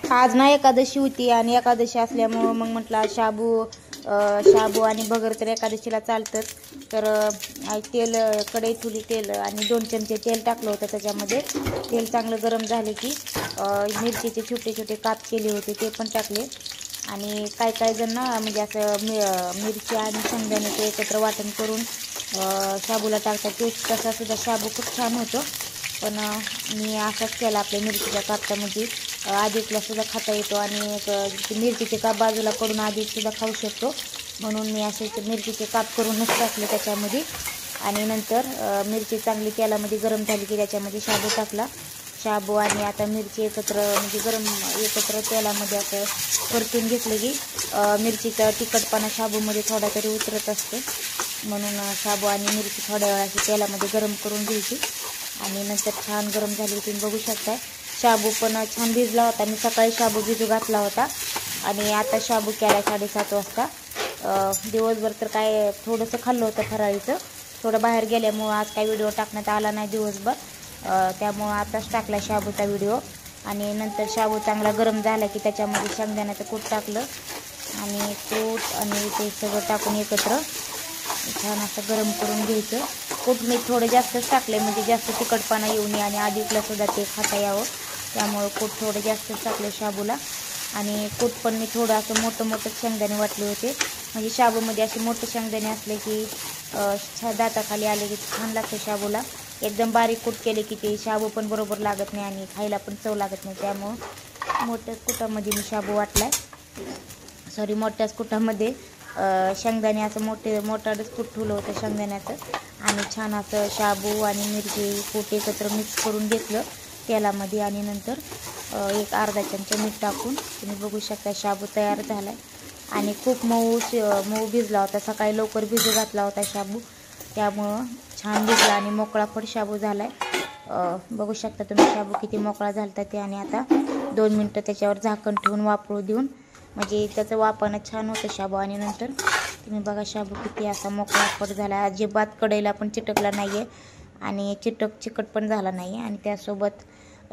आज ना एकादशी होती आणि एकादशी असल्यामुळं मग म्हटलं शाबू आणि भगर तर एकादशीला चालतंच. तर तेल कढई ठेवली, तेल आणि 2 चमचे तेल टाकलं होतं त्याच्यामध्ये. तेल चांगलं गरम झाले की मिरचीचे छोटे छोटे काप केले होते ते पण टाकले. आणि काय जण ना म्हणजे असं मिरची आणि शेंगदाण्याचं एकत्र वाटण करून शाबूला टाकतात. ते तसासुद्धा शाबू खूप छान होतो. पण मी असाच केला आपल्या मिरचीच्या कापटामध्ये. आधीचला सुद्धा खाता येतो आणि मिरचीचे काप बाजूला करून आधीचसुद्धा खाऊ शकतो. म्हणून मी असे मिरचीचे काप करूनच टाकले त्याच्यामध्ये. आणि नंतर मिरची चांगली तेलामध्ये गरम झाली की त्याच्यामध्ये शाबू टाकला. शाबू आणि आता मिरची एकत्र तेलामध्ये असं परतून घेतलं की मिरचीचा तिखटपणा शाबूमध्ये थोडा तरी उतरत असतो. म्हणून शाबू आणि मिरची थोड्या वेळा अशी तेलामध्ये गरम करून घ्यायची. आणि नंतर छान गरम झाली तुम्ही बघू शकता. शाबू पण छान भिजला होता. मी सकाळी शाबू भिजू घातला होता आणि आता शाबू केला 7:30 वाजता. दिवसभर तर काय थोडंसं खाल्लं होतं फराळीचं. थोडं बाहेर गेल्यामुळं आज काही व्हिडिओ टाकण्यात आला नाही दिवसभर. त्यामुळं आताच टाकला शाबूचा व्हिडिओ. आणि नंतर शाबू चांगला गरम झाला की त्याच्यामध्ये शेंगदाण्याचं कूट टाकलं आणि कूट आणि ते सगळं टाकून एकत्र छान असं गरम करून घ्यायचं. कूट मी थोडं जास्तच टाकले म्हणजे जास्त तिखटपणा येऊ नये आणि आधीला सुद्धा ते खाता यावं. त्यामुळं कूट थोडं जास्तच टाकले शाबूला. आणि कूट पण मी थोडं असं मोठं शेंगदाणे वाटले होते. म्हणजे शाबूमध्ये असे मोठे शेंगदाणे असले की दाताखाली आले की छान लागते शाबूला. एकदम बारीक कूट केले की ते शाबू पण बरोबर लागत नाही आणि खायला पण चव लागत नाही. त्यामुळं मोठ्याच कुटामध्ये मी शाबू वाटलाय. मोठ्याच कुटामध्ये शेंगदाणे असं मोठाच कूट ठेवलं होतं शेंगदाण्याचं. आणि छान असं शाबू आणि मिरची कूट एकत्र मिक्स करून घेतलं तेलामध्ये. आणि नंतर एक अर्धा चमचा मीठ टाकून तुम्ही बघू शकता शाबू तयार झाला आहे. आणि खूप मऊ भिजला होता. सकाळी लवकर भिजू घातला होता शाबू, त्यामुळं छान भिजला आणि मोकळा फड शाबू झाला आहे. बघू शकता तुम्ही शाबू किती मोकळा झाला ते. आणि आता 2 मिनटं त्याच्यावर झाकण ठेवून वाफळू देऊन म्हणजे त्याचं वाफानं छान होतं शाबू. आणि नंतर तुम्ही बघा शाबू किती असा मोकळा फड झाला. अजिबात कढईला पण चिटकला नाही आहे आणि चिकट पण झाला नाही आहे. आणि त्यासोबत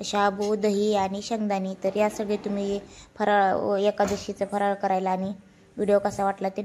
शाबू, दही आणि शेंगदाणे. तर या सगळे तुम्ही एकादशीचा फराळ करायला. आणि व्हिडिओ कसा वाटला ते